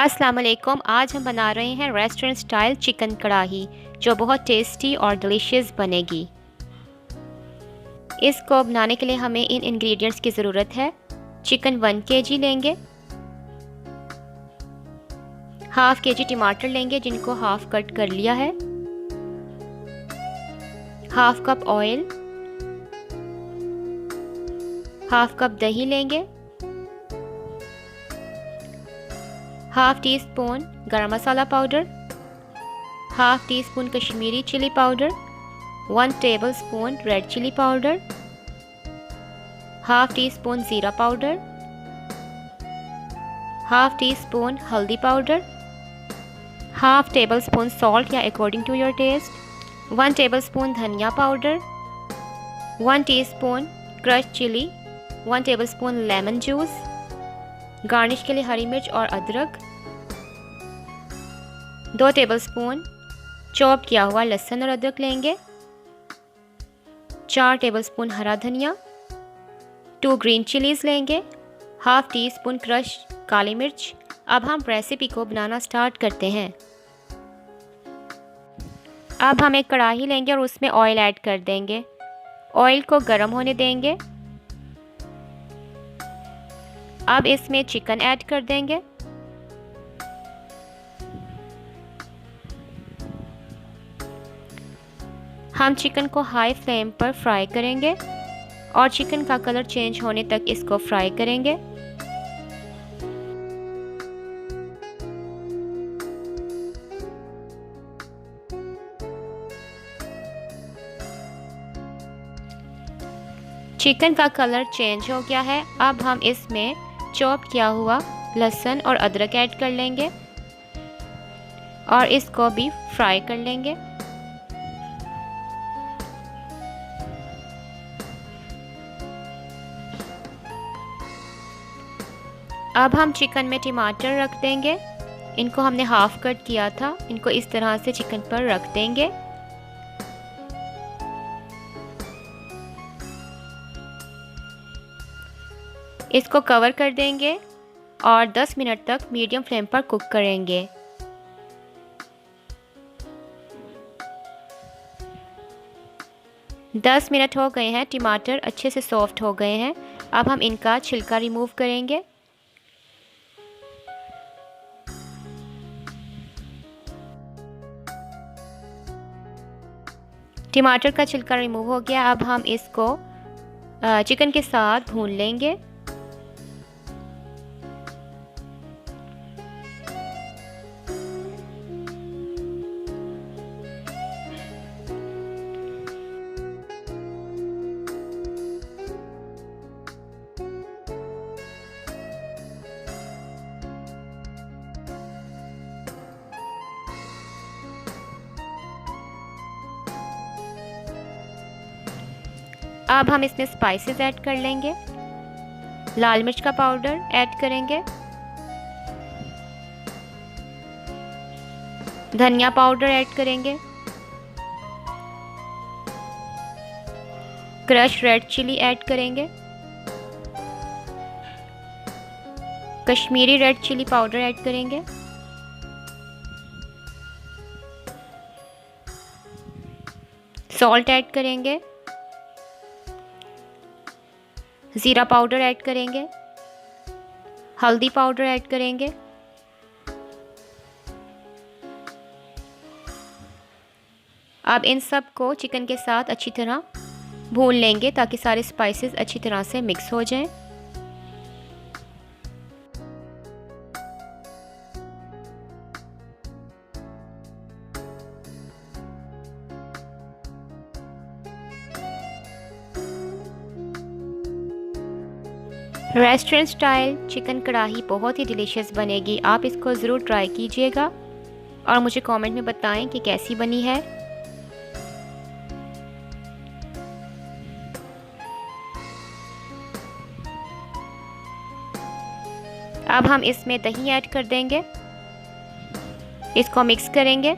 अस्सलाम वालेकुम। आज हम बना रहे हैं रेस्टोरेंट स्टाइल चिकन कढ़ाई जो बहुत टेस्टी और डिलीशियस बनेगी। इसको बनाने के लिए हमें इन इंग्रेडिएंट्स की ज़रूरत है। चिकन 1 kg लेंगे, हाफ kg टमाटर लेंगे जिनको हाफ कट कर लिया है, half cup oil, half cup दही लेंगे, half teaspoon garam masala powder, half teaspoon Kashmiri chilli powder, 1 tablespoon red chilli powder, half teaspoon ज़ीरा पाउडर, हाफ टी स्पून हल्दी powder, half tablespoon salt या according to your taste, 1 tablespoon धनिया powder, 1 teaspoon crush chilli, 1 tablespoon lemon juice, garnish के लिए हरी मिर्च और अदरक, 2 tablespoon chop किया हुआ लहसुन और अदरक लेंगे, 4 टेबलस्पून हरा धनिया, 2 ग्रीन चिलीज़ लेंगे, हाफ टी स्पून क्रश काली मिर्च। अब हम रेसिपी को बनाना स्टार्ट करते हैं। अब हम एक कढ़ाई लेंगे और उसमें ऑयल ऐड कर देंगे। ऑयल को गर्म होने देंगे। अब इसमें चिकन ऐड कर देंगे। हम चिकन को हाई फ्लेम पर फ्राई करेंगे और चिकन का कलर चेंज होने तक इसको फ्राई करेंगे। चिकन का कलर चेंज हो गया है। अब हम इसमें चॉप किया हुआ लहसुन और अदरक ऐड कर लेंगे और इसको भी फ्राई कर लेंगे। अब हम चिकन में टमाटर रख देंगे। इनको हमने हाफ कट किया था। इनको इस तरह से चिकन पर रख देंगे। इसको कवर कर देंगे और 10 मिनट तक मीडियम फ्लेम पर कुक करेंगे। दस मिनट हो गए हैं। टमाटर अच्छे से सॉफ्ट हो गए हैं। अब हम इनका छिलका रिमूव करेंगे। टमाटर का छिलका रिमूव हो गया। अब हम इसको चिकन के साथ भून लेंगे। अब हम इसमें स्पाइसेस ऐड कर लेंगे। लाल मिर्च का पाउडर ऐड करेंगे, धनिया पाउडर ऐड करेंगे, क्रश रेड चिली ऐड करेंगे, Kashmiri red chilli powder add करेंगे, सॉल्ट ऐड करेंगे, ज़ीरा पाउडर ऐड करेंगे, हल्दी पाउडर ऐड करेंगे, अब इन सब को चिकन के साथ अच्छी तरह भून लेंगे ताकि सारे स्पाइसेस अच्छी तरह से मिक्स हो जाएं। रेस्टोरेंट स्टाइल चिकन कढ़ाई बहुत ही डिलीशियस बनेगी। आप इसको ज़रूर ट्राई कीजिएगा और मुझे कमेंट में बताएं कि कैसी बनी है। अब हम इसमें दही ऐड कर देंगे। इसको मिक्स करेंगे।